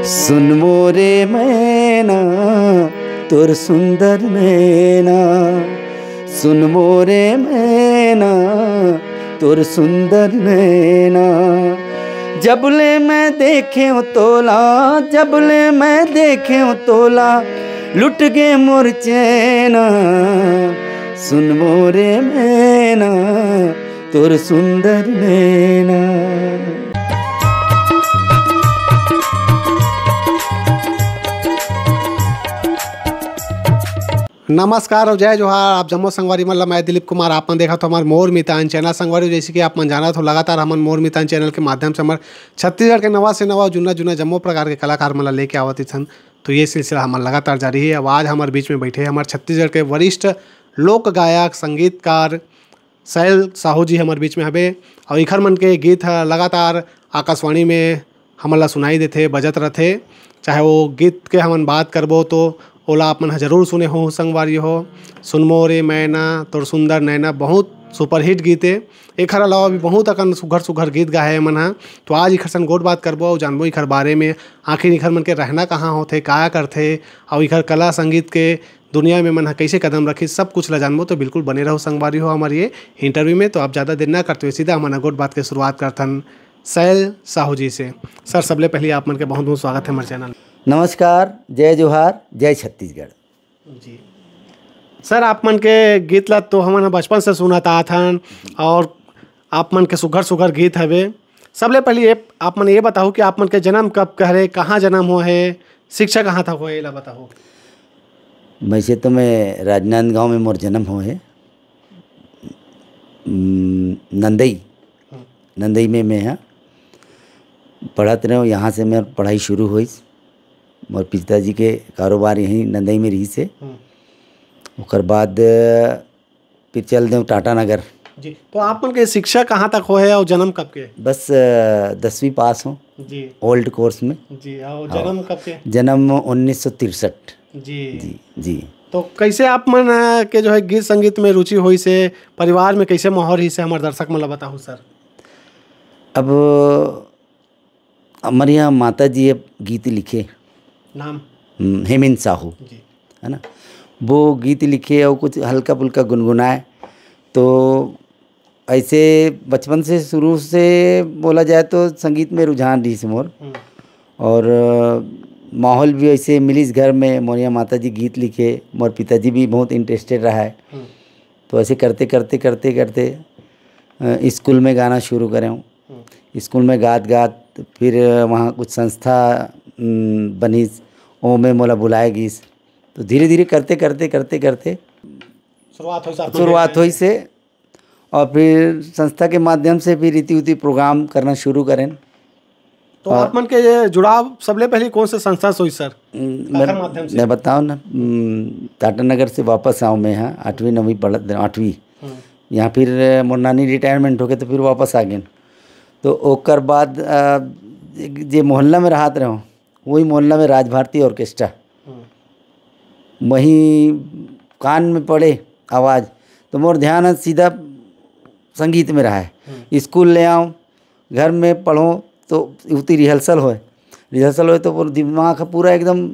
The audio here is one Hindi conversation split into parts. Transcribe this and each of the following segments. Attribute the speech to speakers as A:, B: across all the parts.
A: सुन मोरे मैना तोर सुंदर नैना, सुन मोरे मैना तोर सुंदर नैना। जबले मैं देखे तोला, जबले मैं देखे तोला, लुट गे मोर चैना। सुन मोरे मैना तोर सुंदर नैना।
B: नमस्कार और जय जोहार। आप जम्मो संगवारी मतलब मैं दिलीप कुमार। आपने देखा तो हमारे मोर मितान चैनल संगवारी, जैसे कि आप मन जाना तो लगातार हम मोर मितान चैनल के माध्यम से हमारे छत्तीसगढ़ के नवा से नवा जुना जुना जम्मो प्रकार के कलाकार मतलब लेके आवती छन। तो ये सिलसिला हमारा लगातार जारी है। अब आज हमारे बीच में बैठे हमारे छत्तीसगढ़ के वरिष्ठ लोक गायक संगीतकार सैल साहू जी हमारे बीच में हवे। और इखर मन के गीत लगातार आकाशवाणी में हमला सुनाई देते बजत रहते। चाहे वो गीत के हमन बात करबो तो ओला आप मन जरूर सुने हो संगवारी हो। सुन मोरे मैना तोर सुंदर नैना बहुत सुपरहिट गीत है। एखर अलावा भी बहुत अकन सुघर सुघर गीत गाए मन हा। तो आज इखर सन गोट बात करबो और जानबो इखर बारे में, आखिर इखर मन के रहना कहाँ होते, क्या करते और इखर कला संगीत के दुनिया में मन हा कैसे कदम रखी, सब कुछ ला जानबो। तो बिल्कुल बने रहो संगवारी हो हमारे ये इंटरव्यू में। तो आप ज़्यादा देर ना करते हुए सीधा हमारा गोट बात की शुरुआत करथन सैल साहू जी से। सर सबले पहले आप मन के बहुत बहुत स्वागत है हमारे चैनल।
A: नमस्कार, जय जोहार, जय छत्तीसगढ़
B: जी। सर आप मन के गीत ला तो हमन बचपन से सुनत आथन और आप मन के सुघर सुघर गीत हवे। सबले पहले ये आप मन ये बताओ कि आप मन के जन्म कब करे, कहाँ जन्म हो है, शिक्षा कहाँ तक होए ला बताओ।
A: वैसे तो मैं राजनांदगांव में मोर जन्म हो है। नंदई में मैं यहाँ पढ़त रहे। यहाँ से मेरी पढ़ाई शुरू हुई। मोर पिताजी के कारोबार यहीं नंदई में रही से। उसके बाद फिर चल दें टाटा नगर।
B: जी। तो आप मन के शिक्षा कहाँ तक हो है और जन्म कब के?
A: बस 10वीं पास हो
B: जी,
A: ओल्ड कोर्स में।
B: जी। और जन्म कब के?
A: जन्म 1963।
B: जी
A: जी।
B: तो कैसे आप मन के जो है गीत संगीत में रुचि हुई से, परिवार में कैसे माहौल ही से हमारे दर्शक मतलब बताओ सर।
A: अब हमारे यहाँ माता जी अब गीत लिखे,
B: नाम
A: हेमंत साहू
B: जी,
A: है ना। वो गीत लिखे और कुछ हल्का फुल्का गुनगुनाए। तो ऐसे बचपन से शुरू से बोला जाए तो संगीत में रुझान रही से मोर। और माहौल भी ऐसे मिलिस घर में। मोरिया माता जी गीत लिखे, मोर पिताजी भी बहुत इंटरेस्टेड रहा है। तो ऐसे करते करते करते करते स्कूल में गाना शुरू करें। स्कूल में गात गात फिर वहाँ कुछ संस्था बनी, वो में मोला बुलाए गीस। तो धीरे धीरे करते करते करते करते शुरुआत हुई से। और फिर संस्था के माध्यम से भी रीति उति प्रोग्राम करना शुरू करें।
B: तो आप मन के जुड़ाव सबले पहले कौन से संस्था से हुई सर?
A: मैं बताऊँ ना, टाटा नगर से वापस आऊँ मैं यहाँ 8वीं 9वीं पढ़त 8वीं यहाँ। फिर मोर नानी रिटायरमेंट हो गए तो फिर वापस आ गए। तो ओकर बाद जे मोहल्ला में रहते रहो, वही मोहल्ला में राज भारती ऑर्केस्ट्रा, वहीं कान में पड़े आवाज़। तो मोर ध्यान सीधा संगीत में रहा है। स्कूल ले आओ, घर में पढ़ो तो उतनी रिहर्सल होए तो दिमाग पूरा एकदम,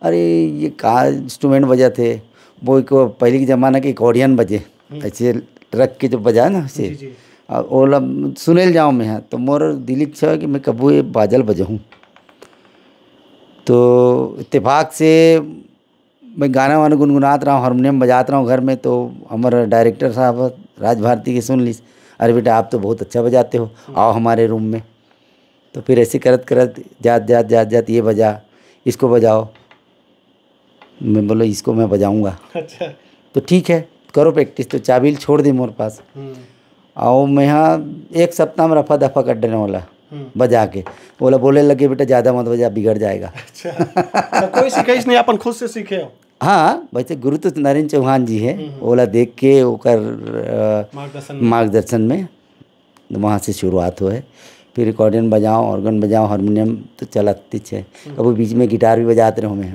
A: अरे ये का इंस्ट्रूमेंट बजा थे। वो को पहले के ज़माना के अकॉर्डियन बजे, ऐसे रख के जो बजाए ना ऐसे। और ओला सुनेल जाऊँ मैं यहाँ। तो मोर दिल इच्छा है कि मैं कबू ये बाजल बजाऊँ। तो इत्तेफाक से मैं गाना वाना गुनगुनात रहा हूँ, हारमोनियम बजात रहा हूँ घर में। तो हमारा डायरेक्टर साहब राज भारती के सुन ली, अरे बेटा आप तो बहुत अच्छा बजाते हो, आओ हमारे रूम में। तो फिर ऐसे करत करत जात ये बजा, इसको बजाओ। मैं बोला इसको मैं बजाऊँगा। अच्छा। तो ठीक है करो प्रैक्टिस। तो चाबील छोड़ दी मोर पास। आओ मैं यहाँ 1 सप्ताह में रफा दफा कर देने वाला बजा के। बोला बोले लगे बेटा ज़्यादा मत बजा, बिगड़ जाएगा। अच्छा।
B: तो कोई सिखाइश नहीं, अपन खुद से सीखे हो?
A: हाँ, वैसे गुरु तो नरेंद्र चौहान जी है। ओला देख के ओकर मार्गदर्शन में वहाँ से शुरुआत हुआ है। फिर रिकॉर्डियन बजाओ, ऑर्गन बजाओ, हारमोनियम तो चलती है। कभी बीच में गिटार भी बजाते रहो मैं।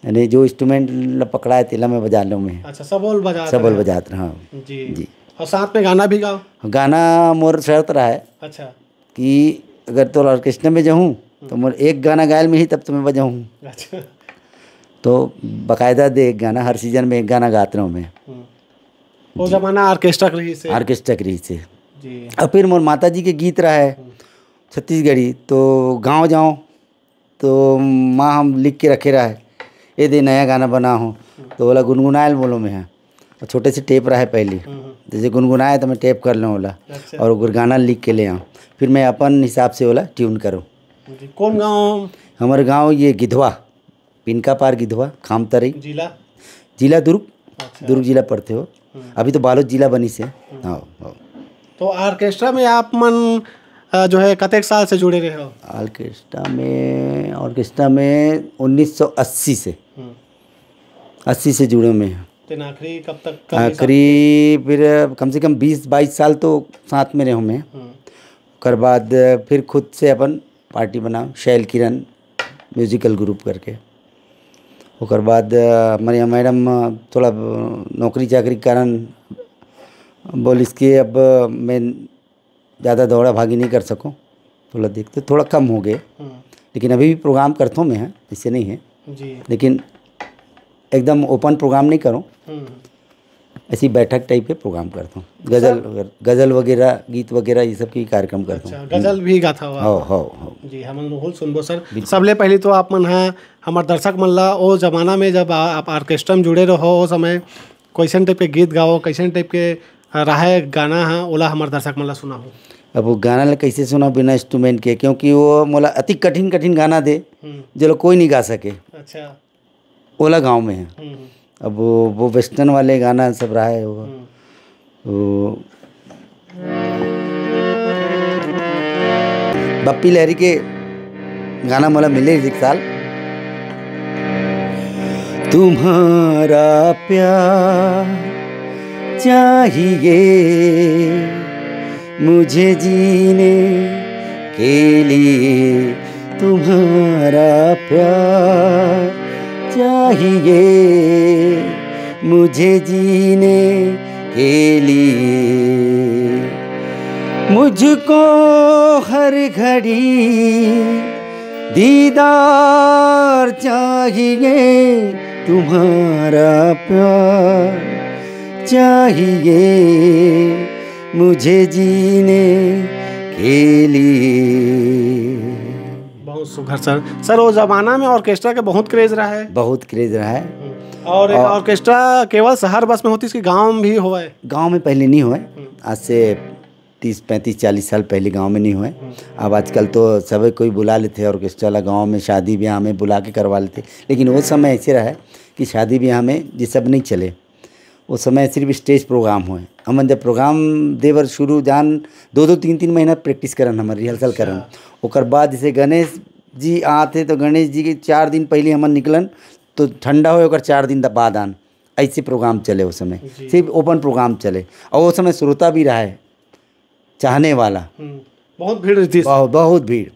A: यानी जो इंस्ट्रूमेंट पकड़ा है तिला में बजा लो मैं।
B: अच्छा, सबोल
A: बजाते रहा
B: जी। और साथ में गाना भी गाओ?
A: गाना मोर शर्त रहा है।
B: अच्छा।
A: कि अगर तो ऑर्केस्ट्रा में जाऊँ तो मोर एक गाना गायल में ही तब तो मैं बजाऊँ।
B: अच्छा।
A: तो बाकायदा दे एक गाना, हर सीजन में एक गाना गाता हूँ मैं।
B: वो जमाना ऑर्केस्ट्रा रही से।
A: ऑर्केस्ट्रा की से।
B: जी।
A: और फिर मोर माता जी के गीत रहा है छत्तीसगढ़ी, तो गाँव जाऊँ तो माँ हम लिख के रखे रहा है, ये दे नया गाना बना हूँ, तो बोला गुनगुनायल बोलो में है। और छोटे से टेप रहा है पहले, जैसे गुनगुनाए तो मैं टेप कर लूँ बोला।
B: अच्छा।
A: और वो गाना लिख के ले आऊँ, फिर मैं अपन हिसाब से बोला ट्यून करूँ।
B: कौन गाँव?
A: हमारे गांव ये गिधवा, पिनका पार गिधवा, खामतरई, जिला दुर्ग।
B: अच्छा।
A: दुर्ग जिला पड़ते हो, अभी तो बालोद जिला बनी से। हाँ हाँ।
B: तो ऑर्केस्ट्रा में आप मन जो है कतेक साल से जुड़े रहे हो?
A: ऑर्केस्ट्रा में 1980 से 80 से जुड़े में।
B: तो आखिरी कब तक?
A: आखिरी फिर कम से कम 20-22 साल तो साथ में रहो मैं। उसके बाद फिर खुद से अपन पार्टी बनाओ, शैल किरण म्यूजिकल ग्रुप करके। उसके बाद हमारे यहाँ मैडम थोड़ा नौकरी चाकरी के कारण बोल इसके अब मैं ज़्यादा दौड़ा भागी नहीं कर सकूँ, थोड़ा देखते थोड़ा कम हो गए। लेकिन अभी भी प्रोग्राम करता हूँ मैं, इससे नहीं है
B: जी।
A: लेकिन एकदम ओपन प्रोग्राम नहीं करूँ, ऐसी बैठक टाइप के प्रोग्राम करता हूँ। गज़ल वगैरह, गीत वगैरह ये सब की कार्यक्रम करता हूँ।
B: गज़ल भी गाता हुआ?
A: हो
B: जी। हम बहुत सुनबो सर। सबले पहले तो आप मन है हमारे दर्शक मन ला ओ जमाना में जब आप ऑर्केस्ट्रा में जुड़े रहो ओ समय कैसन टाइप के गीत गाओ, कैसन टाइप के रहा गाना है, ओला हमारे दर्शक मन ला सुनाओ।
A: अब वो गाना ला कैसे सुना बिना इंस्ट्रूमेंट के, क्योंकि वो मोला अति कठिन कठिन गाना दे जो कोई नहीं गा सके।
B: अच्छा।
A: ओला गाँव में है। अब वो वेस्टर्न वाले गाना सब रहा है वो बप्पी लहरी के गाना मोला मिले एक साल। तुम्हारा प्यार चाहिए मुझे जीने के लिए, तुम्हारा प्यार चाहिए मुझे जीने के लिए, मुझको हर घड़ी दीदार चाहिए, तुम्हारा प्यार चाहिए मुझे जीने के लिए।
B: बहुत सुघर सर। सर वो जमाना में ऑर्केस्ट्रा के बहुत क्रेज रहा है? बहुत
A: क्रेज रहा है।
B: और ऑर्केस्ट्रा केवल शहर बस में होती, इसकी गांव में भी हुआ है?
A: गांव में पहले नहीं हुआ, आज से 30-35-40 साल पहले गांव में नहीं हुए। अब आजकल तो सब कोई बुला लेते हैं ऑर्केस्ट्रा ला, गाँव में शादी ब्याह में बुला के करवा लेते। लेकिन वो समय ऐसे रहा है कि शादी ब्याह में ये सब नहीं चले, उस समय सिर्फ स्टेज प्रोग्राम हुए। हम जब प्रोग्राम देवर शुरू जान 2-3 महीना प्रैक्टिस करन, हमारे रिहर्सल करन। ओकर बाद जैसे गणेश जी आते तो गणेश जी के 4 दिन पहले हमन निकलन, तो ठंडा हो ओकर 4 दिन बाद आन, ऐसे प्रोग्राम चले। उस समय सिर्फ ओपन प्रोग्राम चले, और वो समय श्रोता भी रहा है चाहने वाला,
B: बहुत भीड़ रहती,
A: बहुत भीड़।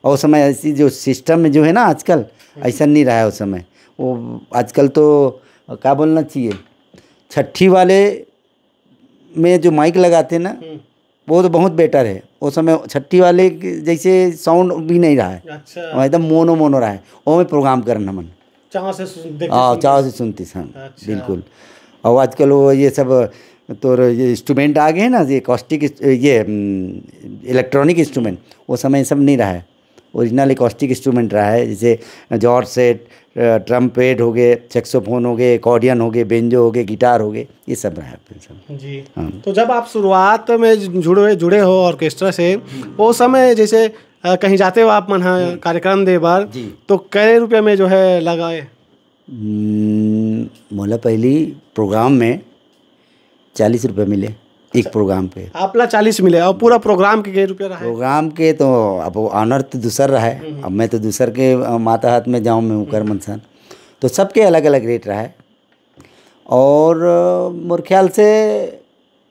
A: और उस समय ऐसी जो सिस्टम में जो है ना आजकल, ऐसा नहीं रहा है उस समय। वो आजकल तो क्या बोलना चाहिए, छठी वाले में जो माइक लगाते हैं ना, वो तो बहुत बेटर है। उस समय छठी वाले जैसे साउंड भी नहीं रहा है।
B: अच्छा।
A: एकदम मोनो रहा है, वो में प्रोग्राम करना मन
B: चाह से
A: सुनती सन। बिल्कुल। और आजकल वो ये सब तो ये इंस्ट्रूमेंट आ गए हैं ना, ये एकॉस्टिक, ये इलेक्ट्रॉनिक इंस्ट्रूमेंट, वो समय सब नहीं रहा है। ओरिजिनल एकॉस्टिक इंस्ट्रूमेंट रहा है, जैसे जॉर्ज सेट, ट्रम्पेट हो गए, सेक्सोफोन हो गए, अकॉर्डियन हो गए, बेंजो हो गए, गिटार हो गए, ये सब रहा है
B: जी। हाँ। तो जब आप शुरुआत में जुड़े हो ऑर्केस्ट्रा से, वो समय जैसे कहीं जाते हो आप मन कार्यक्रम दे बार, तो कै रुपये में जो है लगाए?
A: मोला पहली प्रोग्राम में 40 रुपये मिले एक प्रोग्राम पे।
B: आपला 40 मिले, और पूरा प्रोग्राम के कितने रुपये रहा?
A: प्रोग्राम के तो अब ऑनर तो दूसर रहा है, अब मैं तो दूसर के माता हाथ में जाऊँ मैं कर मनसान, तो सबके अलग अलग रेट रहा है। और मोर ख्याल से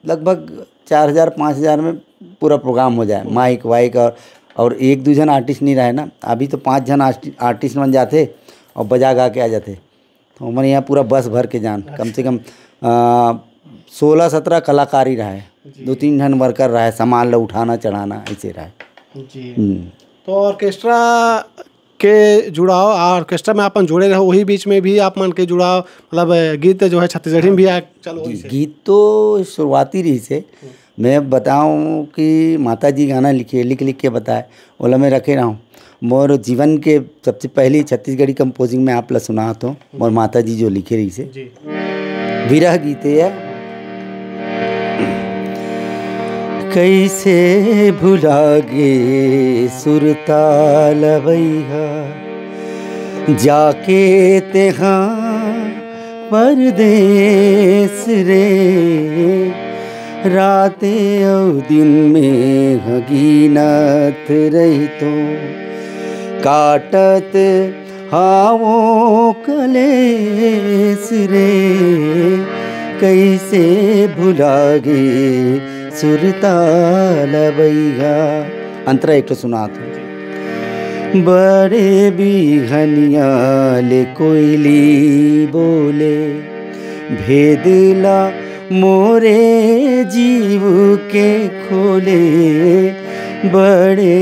A: लगभग 4000-5000 में पूरा प्रोग्राम हो जाए, माइक वाइक और 1-2 जन आर्टिस्ट नहीं रहे ना। अभी तो 5 जन आर्टिस्ट बन जाते और बजा गा के आ जाते, तो हमारे यहाँ पूरा बस भर के जान, कम से कम 16-17 कलाकारी रहा है, 2-3 जन वर्कर रहा है, सामान ला उठाना चढ़ाना ऐसे रहा है।
B: जी। तो ऑर्केस्ट्रा के जुड़ाव ऑर्केस्ट्रा में अपन जुड़े रहो, वही बीच में भी आप मन के जुड़ाव मतलब गीत जो है छत्तीसगढ़ी में भी चलो वही से।
A: गीत तो शुरुआती रही से मैं बताऊं कि माता जी गाना लिख के बताए ओला मैं रखे रहा हूँ। मोर जीवन के सबसे पहली छत्तीसगढ़ी कंपोजिंग में आप ला सुना तो मोर माता जी जो लिखे रही से
B: जी
A: विरह गीत है। कैसे भुला गे सुरताल भैया जाके तेहा परदेस रे राते और दिन में हगीनत रही तो काटत हावों कलेस रे कैसे भुला गे सुरताल भैया। अंतरा एक तो सुना था। बड़े बिघनिया ले कोयली बोले भेदला मोरे जीव के खोले बड़े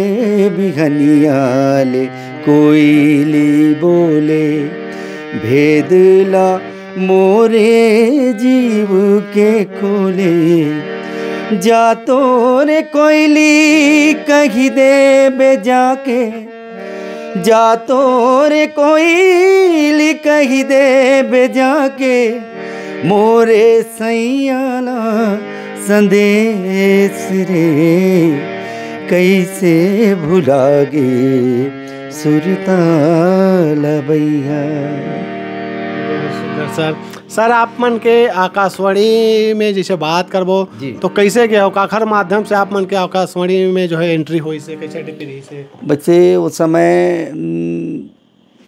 A: बिघनिया ले कोयली बोले भेदला मोरे जीव के खोले जा तो रे कोयली कही दे बे जाके जा तो रे कोयली कही दे बे जाके मोरे सैयाला संदेश रे कैसे भुला गे सुरताल भैया।
B: सर आप मन के आकाशवाणी में जैसे बात करबो तो कैसे गया काखर माध्यम से आप मन के आकाशवाणी में जो है एंट्री हुई से कैसे टिप्पी रही से?
A: बच्चे उस समय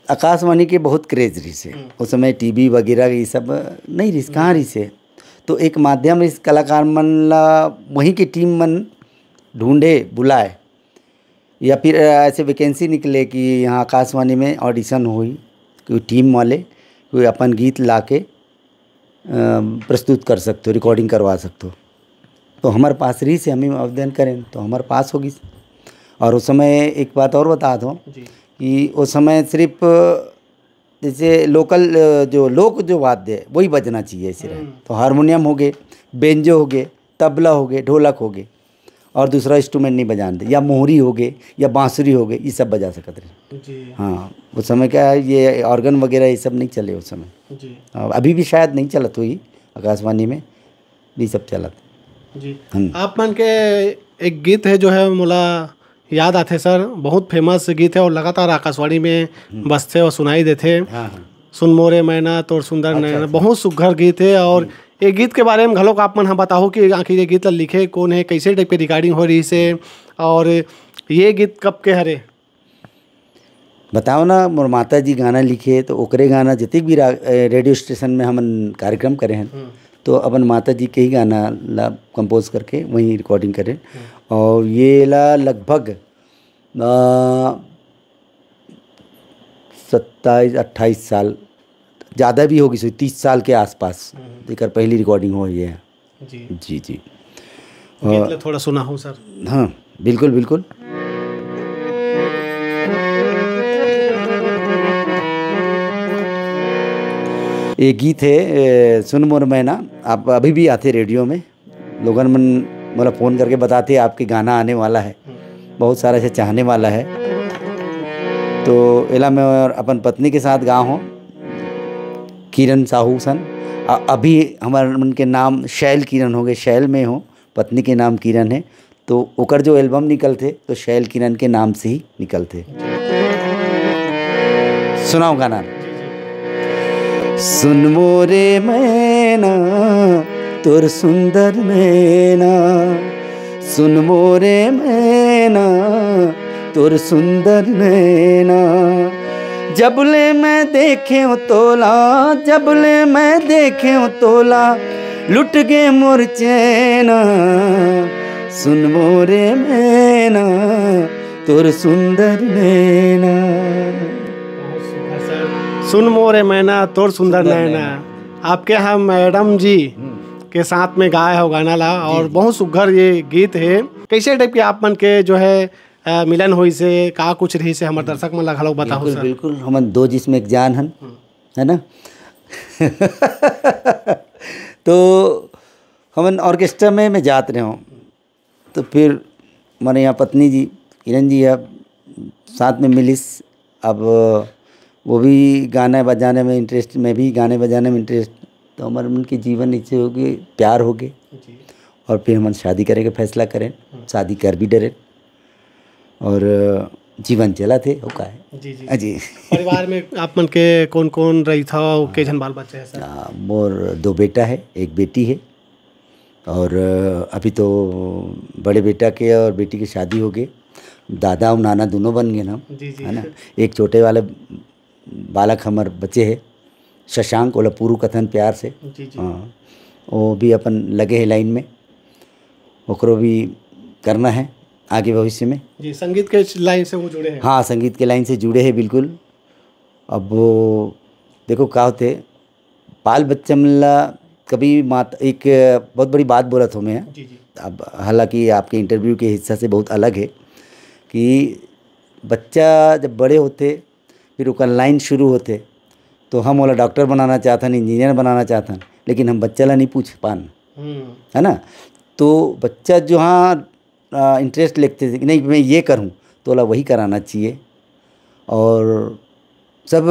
A: आकाशवाणी के बहुत क्रेज रही से। उस समय टीवी वगैरह ये सब नहीं रही कहाँ रही से। तो एक माध्यम इस कलाकार मन ला वहीं की टीम मन ढूंढे बुलाए या फिर ऐसे वैकेंसी निकले कि यहाँ आकाशवाणी में ऑडिशन हुई कोई टीम वाले कोई अपन गीत ला के प्रस्तुत कर सकते हो रिकॉर्डिंग करवा सकते हो। तो हमारे पास रही से हमें आवेदन करें तो हमारे पास होगी। और उस समय एक बात और बता दूँ कि उस समय सिर्फ जैसे लोकल जो वाद्य है वही बजना चाहिए सिर्फ। तो हारमोनियम हो गए बेंजो हो गए तबला हो गए ढोलक हो गए और दूसरा इंस्ट्रूमेंट नहीं बजाने दे या मोहरी हो गए या बांसुरी हो गए ये सब बजा सकते रहे। हाँ उस समय क्या है ये ऑर्गन वगैरह ये सब नहीं चले उस समय
B: जी।
A: अभी भी शायद नहीं चलत हुई आकाशवाणी में भी सब चलत
B: जी। आप मन के एक गीत है जो है मोला याद आते सर बहुत फेमस गीत है और लगातार आकाशवाणी में बजते और सुनाई देते।
A: हाँ हाँ
B: सुन मोरे मैना तोर सुंदर नैना बहुत सुघर गीत है। और ये गीत के बारे में घलोक आप मन हाँ बताओ कि आखिर ये गीत लिखे कौन है कैसे टाइप के रिकॉर्डिंग हो रही से और ये गीत कब के हरे
A: बताओ ना। मोर माता जी गाना लिखे तो ओकरे गाना जितने भी रेडियो स्टेशन में हमन कार्यक्रम करे हैं तो अपन माता जी के ही गाना ला कंपोज करके वहीं रिकॉर्डिंग करें। और ये ला लगभग 27-28 साल ज़्यादा भी होगी 30 साल के आसपास जेकर पहली रिकॉर्डिंग हो ये है।
B: जी
A: जी जी
B: गीत थोड़ा सुना हो सर।
A: हाँ बिल्कुल बिल्कुल। ये गीत है सुन मोर मैना। आप अभी भी आते रेडियो में लोगन मन मतलब फ़ोन करके बताते आपके गाना आने वाला है बहुत सारा ऐसे चाहने वाला है। तो एला मैं और अपन पत्नी के साथ गाँव हूँ किरण साहू सन। अभी हमारे मन के नाम शैल किरण हो गए शैल में हो पत्नी के नाम किरण है तो ओकर जो एल्बम निकलते तो शैल किरण के नाम से ही निकलते। सुनाओ गाना। सुन मोरे मैना तोर सुंदर नैना सुन मोरे मैना तोर सुंदर नैना जबले मैं देखे तोला जबले मैं देखे तोला लुट गे मोर चैना सुन मोरे मैना तोर सुंदर नैना।
B: सुन मोरे मैना तोर सुंदर नैना आपके यहाँ मैडम जी के साथ में गाया हो गाना ला और बहुत सुघर ये गीत है। कैसे टाइप के आप मन के जो है मिलन हुई से का कुछ रही से हमारे दर्शक मन ला घलो बताओ
A: बिल्कुल
B: सर।
A: बिल्कुल, हमन दो जिसमें एक जान हन, है ना। तो हमन ऑर्केस्ट्रा में मैं जात रहे हूँ, तो फिर मैंने यहाँ पत्नी जी किरण जी अब साथ में मिलिस। अब वो भी गाना बजाने में इंटरेस्ट, मैं भी गाने बजाने में इंटरेस्ट, तो हमारे मन के जीवन इच्छे हो गए, प्यार हो गए,
B: जी
A: और फिर हम शादी करे के फैसला करें। शादी कर भी डरे और जीवन चला थे हो का है।
B: जी जी
A: जी
B: परिवार में आप मन के कौन कौन रही था और के जन बाल बच्चे हैं सर?
A: मोर दो बेटा है, एक बेटी है, और अभी तो बड़े बेटा के और बेटी की शादी हो गई, दादा और नाना दोनों बन गए ना,
B: जी जी
A: है ना। एक छोटे वाले बालक हमारे बच्चे है शशांक, ओला पूरू कथन प्यार से।
B: जी जी
A: हाँ, वो भी अपन लगे है लाइन में, ओकरो भी करना है आगे भविष्य में।
B: जी संगीत के लाइन से वो जुड़े हैं।
A: हाँ, संगीत के लाइन से जुड़े हैं बिल्कुल। अब वो देखो का होते बाल बच्चा मिला कभी माता, एक बहुत बड़ी बात बोला था मैं।
B: जी जी
A: अब हालांकि आपके इंटरव्यू के हिस्सा से बहुत अलग है कि बच्चा जब बड़े होते फिर उसका लाइन शुरू होते, तो हम वाला डॉक्टर बनाना चाहता, इंजीनियर बनाना चाहता, लेकिन हम बच्चा ला नहीं पूछ पान, है ना। तो बच्चा जो हाँ इंटरेस्ट लेते थे कि नहीं मैं ये करूँ, तो वाला वही कराना चाहिए। और सब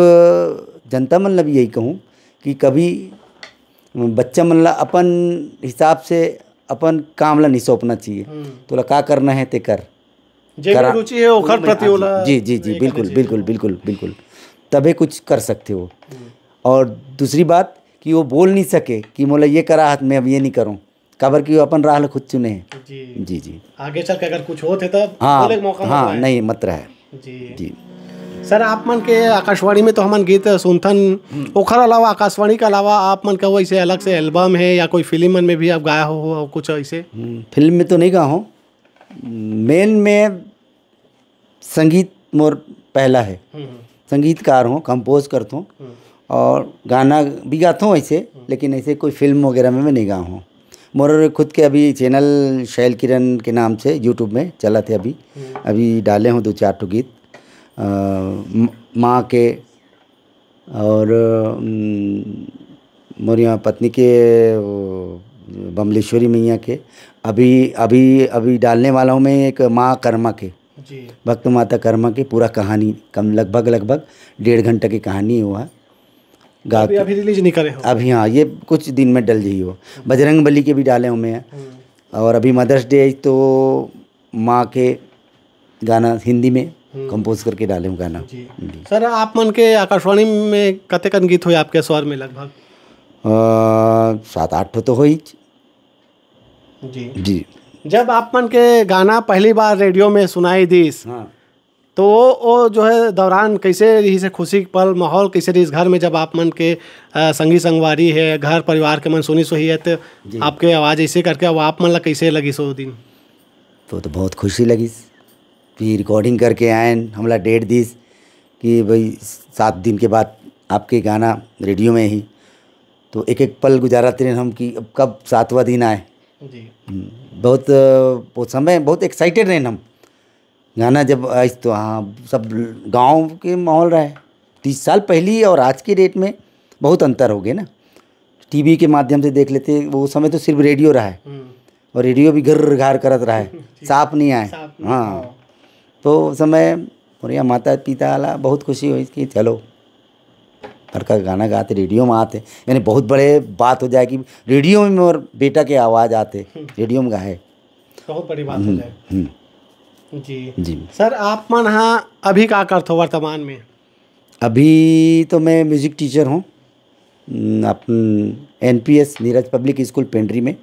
A: जनता मन ला भी यही कहूँ कि कभी बच्चा मन ला अपन हिसाब से अपन काम ला नहीं सौंपना चाहिए, तो ला का करना है ते कर
B: जेकर रुचि है ओखर प्रति ओला।
A: जी जी जी बिल्कुल बिल्कुल बिल्कुल बिल्कुल, तभी कुछ कर सकते हो। और दूसरी बात कि वो बोल नहीं सके कि मोला ये करा हाथ में अब ये नहीं करूँ, काबर कि वो अपन राह ला खुद चुने हैं।
B: जी
A: जी जी
B: आगे चल के अगर कुछ होते तब
A: हाँ
B: बोले के मौका
A: हाँ
B: मिले।
A: नहीं मत रहा है
B: जी
A: जी।
B: सर आप मन के आकाशवाणी में तो हमन गीत सुनथन, ओखर अलावा आकाशवाणी के अलावा आप मन का वैसे अलग से एल्बम है या कोई फिल्म मन में भी आप गाया हो कुछ ऐसे?
A: फिल्म में तो नहीं गा हूँ, मेन में संगीत मोर पहला है, संगीतकार हूँ, कंपोज करता हूँ और गाना भी गाता हूँ ऐसे, लेकिन ऐसे कोई फिल्म वगैरह में मैं नहीं गा हूँ। मोर खुद के अभी चैनल शैल किरण के नाम से यूट्यूब में चला थे, अभी डाले हूँ 2-4 ठो गीत माँ के और मोर यहाँ पत्नी के बमलेश्वरी मैया के, अभी अभी अभी डालने वाला हूँ मैं एक माँ कर्मा के,
B: जी
A: भक्त माता कर्मा की पूरा कहानी, कम लगभग 1.5 घंटा की कहानी है वह गा
B: अभी अभी रिलीज नहीं करे हो?
A: अभी हाँ ये कुछ दिन में डल जाइए हो। बजरंग बली के भी डाले हूँ मैं, और अभी मदर्स डे तो माँ के गाना हिंदी में कंपोज करके डाले हूँ गाना।
B: जी सर आप मन के आकाशवाणी में कतेकन गीत हुए आपके स्वर में लगभग?
A: 7-8 ठो तो हो ही।
B: जी
A: जी
B: जब आप मन के गाना पहली बार रेडियो में सुनाई दीस,
A: हाँ,
B: तो वो जो है दौरान कैसे रही से खुशी के पल, माहौल कैसे रही इस घर में जब आप मन के संगी संगवारी है, घर परिवार के मन सुनी सोही है, तो आपके आवाज़ ऐसे करके अब आप मन ला कैसे लगी सो दिन?
A: तो बहुत खुशी लगी। फिर रिकॉर्डिंग करके आए, हमला डेट दीस कि भाई 7 दिन के बाद आपके गाना रेडियो में ही, तो एक एक पल गुजारते रहे हम कि अब कब 7वां दिन आए।
B: जी
A: बहुत समय बहुत एक्साइटेड रहे हम गाना जब आज, तो हाँ सब गांव के माहौल रहा है। 30 साल पहली और आज के डेट में बहुत अंतर हो गया ना। टीवी के माध्यम से देख लेते, वो समय तो सिर्फ रेडियो रहा है, और रेडियो भी घर घर करत रहा है, साफ नहीं आए। हाँ, तो उस समय और यहाँ माता पिता वाला बहुत खुशी हुई कि चलो लड़का गाना गाते रेडियो में आते, यानी बहुत बड़े बात हो जाए कि रेडियो में और बेटा के आवाज़ आते, रेडियो में गाए,
B: बहुत बड़ी बात हो जाए। जी
A: जी।
B: सर आप मन हाँ अभी का करते हो वर्तमान में?
A: अभी तो मैं म्यूज़िक टीचर हूँ अपन NPS Neeraj public school Pendri में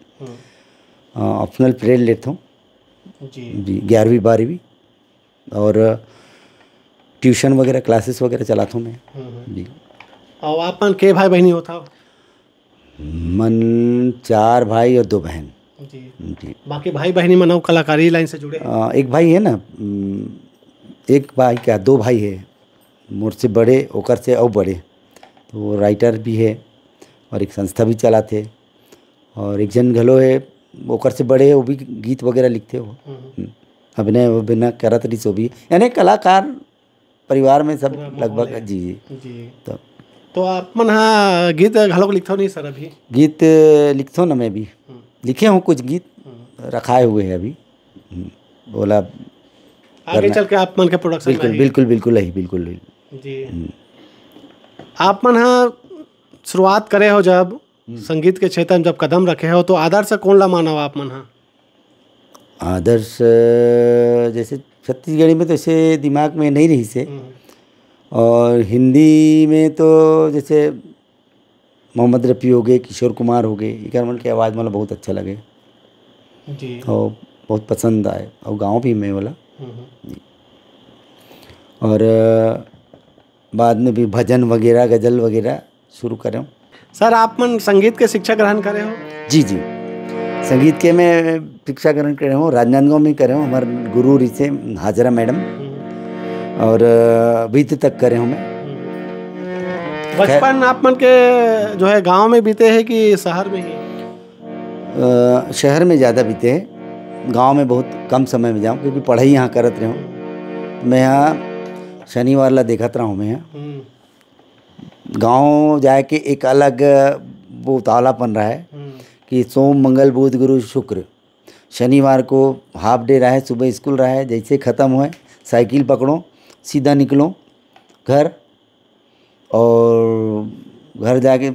A: ऑप्शनल पीरियड लेता हूँ जी 11वीं 12वीं, और ट्यूशन वगैरह क्लासेस वगैरह चलाता हूँ मैं जी।
B: और आप मन के भाई बहनी होता हो?
A: मन 4 भाई और 2 बहन
B: जी
A: जी।
B: बाकी भाई बहनी मन कलाकारी लाइन से जुड़े?
A: एक भाई है ना, एक भाई क्या 2 भाई है मुझसे बड़े, ओकर से और बड़े, तो वो राइटर भी है और एक संस्था भी चलाते, और एक जन घलो है ओकर से बड़े है, वो भी गीत वगैरह लिखते हो। अभिनय अभिनय करत रही सो भी, यानी कलाकार परिवार में सब
B: पूरा माहौल
A: लगभग
B: है।
A: जी जी।
B: जी।
A: तो
B: तो आप मन हाँ गीत घलोक लिखथो नहीं सर अभी?
A: गीत लिखता हूँ ना मैं भी, लिखे हूँ कुछ गीत रखाए हुए हैं अभी। बोला
B: आगे
A: करना,
B: चल के आप मन के प्रोडक्शन
A: बिल्कुल
B: लाही।
A: बिल्कुल बिल्कुल ही बिल्कुल ही।
B: जी। आप मन हाँ शुरुआत करे हो जब संगीत के क्षेत्र में जब कदम रखे हो तो आदर्श कौन ला मानव आप मन हाँ?
A: आदर्श जैसे छत्तीसगढ़ी में तो ऐसे दिमाग में नहीं रही से, और हिंदी में तो जैसे मोहम्मद रफ़ी हो गए, किशोर कुमार हो गए, इनका मन की आवाज़ मतलब बहुत अच्छा लगे
B: जी।
A: और बहुत पसंद आए, और गाँव भी में वाला। और बाद में भी भजन वगैरह गज़ल वगैरह शुरू करें।
B: सर आप मन संगीत के शिक्षा ग्रहण करे हो?
A: जी जी, संगीत के मैं शिक्षा ग्रहण करे हूँ, राजनांदगांव में करे हूँ, हमारे गुरु ऋषि हाजरा मैडम, और 20 तक करे हूँ मैं।
B: बचपन आप मन के जो है गांव में बीते हैं कि शहर में ही?
A: शहर में ज़्यादा बीते हैं, गांव में बहुत कम समय में जाऊँ, क्योंकि पढ़ाई यहाँ करत रहा हूँ। मैं यहाँ शनिवार ला देखत रहा हूँ। मैं यहाँ गांव जाए के एक अलग वो तालापन रहा है कि सोम मंगल बुध गुरु शुक्र, शनिवार को हाफ डे रहा है, सुबह स्कूल रहा है, जैसे ख़त्म हुए साइकिल पकड़ो सीधा निकलो घर, और घर जाके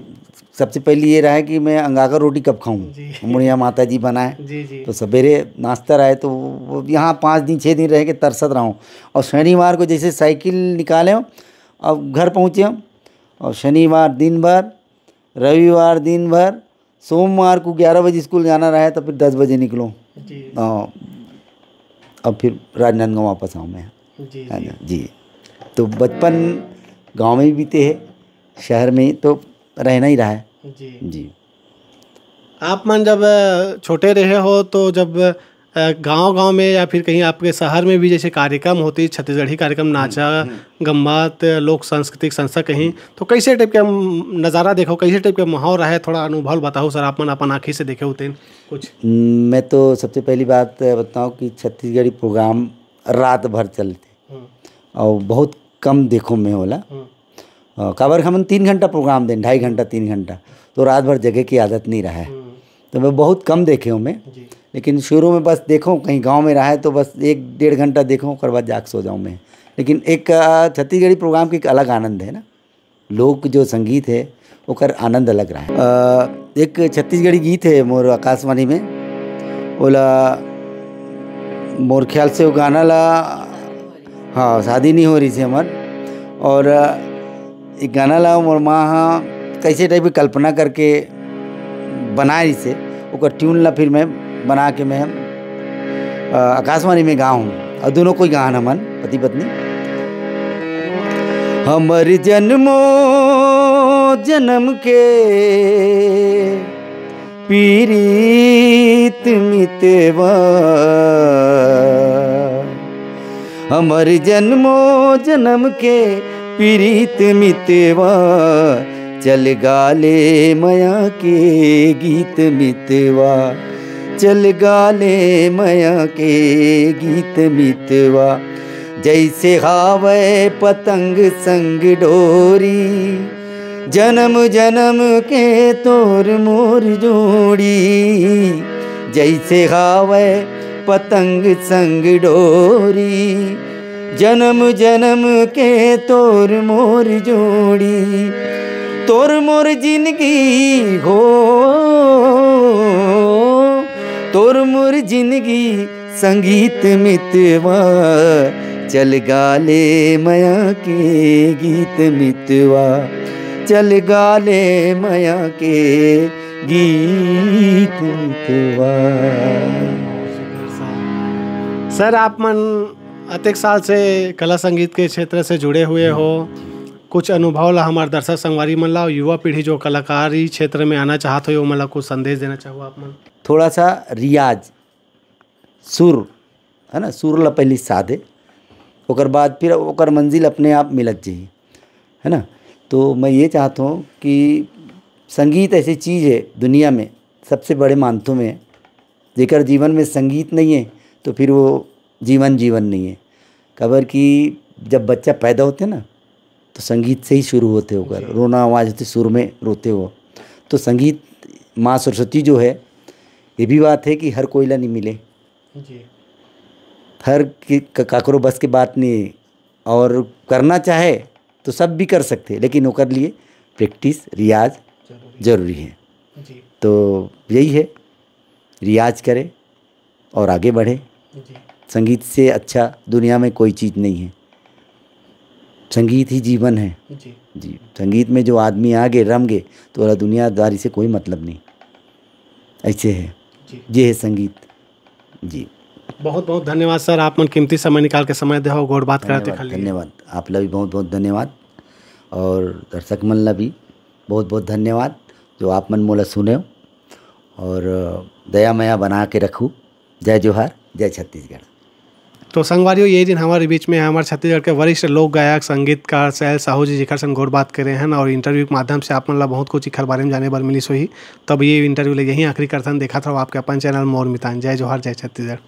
A: सबसे पहले ये रहा है कि मैं अंगाकर रोटी कब खाऊं, मुड़िया माता जी बनाए।
B: जी जी।
A: तो सवेरे नाश्ता रहे, तो वो यहाँ 5 दिन 6 दिन रह के तरसत रहा हूँ। और शनिवार को जैसे साइकिल निकाले हो अब घर पहुँचे हम, और शनिवार दिन भर, रविवार दिन भर, सोमवार को 11 बजे स्कूल जाना रहा है तो फिर 10 बजे निकलो, अब फिर राजनांदगांव वापस आऊँ मैं।
B: जी
A: है ना जी। तो बचपन गांव में ही बीते है, शहर में तो रहना ही रहा है।
B: जी।
A: जी।
B: आप मन जब छोटे रहे हो तो जब गांव में या फिर कहीं आपके शहर में भी जैसे कार्यक्रम होती, छत्तीसगढ़ी कार्यक्रम, नाचा गम्बात, लोक सांस्कृतिक संस्था कहीं, तो कैसे टाइप के नज़ारा देखो, कैसे टाइप के माहौल रहे, थोड़ा अनुभव बताओ सर, आप मन अपन आँखी से देखे होते कुछ?
A: मैं तो सबसे पहली बात बताऊं कि छत्तीसगढ़ी प्रोग्राम रात भर चलते और बहुत कम देखो मैं वाला। काबर हम 3 घंटा प्रोग्राम दें, 2.5 घंटा 3 घंटा, तो रात भर जगह की आदत नहीं रहा है, तो मैं बहुत कम देखे हूँ मैं। लेकिन शुरू में बस देखो, कहीं गांव में रहा है तो बस 1-1.5 घंटा देखो, उसके बाद जाग सो जाऊँ मैं। लेकिन एक छत्तीसगढ़ी प्रोग्राम की एक अलग आनंद है ना, लोक जो संगीत है ओकर आनंद अलग रहा है। एक छत्तीसगढ़ी गीत है मोर आकाशवाणी में, बोला मोर ख्याल से वो गाना ला, हाँ शादी नहीं हो रही थी हमार, और एक गाना ला मोर माँ हाँ कैसे टाइप की कल्पना करके बनाए से ओकर ट्यून ला फिर मैं बना के मैं आकाशवाणी में गाँव हूँ, और दोनों कोई गान हमन पति पत्नी। हमर जन्मो जन्म के पीरीत मितवा, हमर जन्मो जन्म के पीरीत मितवा, चल गाले मया के गीत मितवा, चल गाले मया के गीत मितवा, जैसे हावे पतंग संग डोरी, जन्म जन्म के तोर मोर जोड़ी, जैसे हावे पतंग संग डोरी, जन्म जन्म के तोर मोर जोड़ी, तोर मोर जिंदगी हो, तोर मोर जिंदगी संगीत मितवा, चल गाले मया के गीत मितवा, चल गाले मया के गीत मितवा।
B: सर आप मन अतेक साल से कला संगीत के क्षेत्र से जुड़े हुए हो, कुछ अनुभव ला हमारे दर्शक संगवारी मन ला, युवा पीढ़ी जो कलाकारी क्षेत्र में आना चाहत हो मन ला कुछ संदेश देना चाहो आप मन?
A: थोड़ा सा रियाज, सुर है ना, सुर ला पहले साधे, ओकर बाद फिर ओकर मंजिल अपने आप मिलत जाही, है ना। तो मैं ये चाहता हूँ कि संगीत ऐसी चीज़ है दुनिया में सबसे बड़े मानतों में, जेकर जीवन में संगीत नहीं है तो फिर वो जीवन जीवन नहीं है। खबर कि जब बच्चा पैदा होते ना तो संगीत से ही शुरू होते होकर, रोना आवाज़ होती सुर में रोते हो, तो संगीत माँ सरस्वती जो है, ये भी बात है कि हर कोयला नहीं मिले, हर काकरो बस की बात नहीं है, और करना चाहे तो सब भी कर सकते हैं, लेकिन ओकर लिए प्रैक्टिस रियाज ज़रूरी है। तो यही है, रियाज करे और आगे बढ़े। संगीत से अच्छा दुनिया में कोई चीज़ नहीं है, संगीत ही जीवन है जी। संगीत में जो आदमी आगे रम गए तो वाला दुनियादारी से कोई मतलब नहीं, ऐसे है, ये है संगीत जी।
B: बहुत बहुत धन्यवाद सर, आप मन कीमती समय निकाल के समय दे हो, गोड़ बात करते खाली।
A: धन्यवाद आप ला भी बहुत बहुत धन्यवाद, और दर्शक मन ला भी बहुत बहुत धन्यवाद जो आप मन मोला सुने हो, और दया माया बना के रखूँ। जय जोहार, जय छत्तीसगढ़।
B: तो संगवारियों, यही दिन हमारे बीच में हमारे छत्तीसगढ़ के वरिष्ठ लोक गायक संगीतकार सैल साहू जी जिकर संग गोड़ बात करे हैं, और इंटरव्यू के माध्यम से आप मन ला बहुत कुछ इखर बारे में जाने बर मिली सोही। तब ये इंटरव्यू ले यहीं आखिरी करथन। देखा था आपके अपन चैनल मोर मितान। जय जोहार, जय छत्तीसगढ़।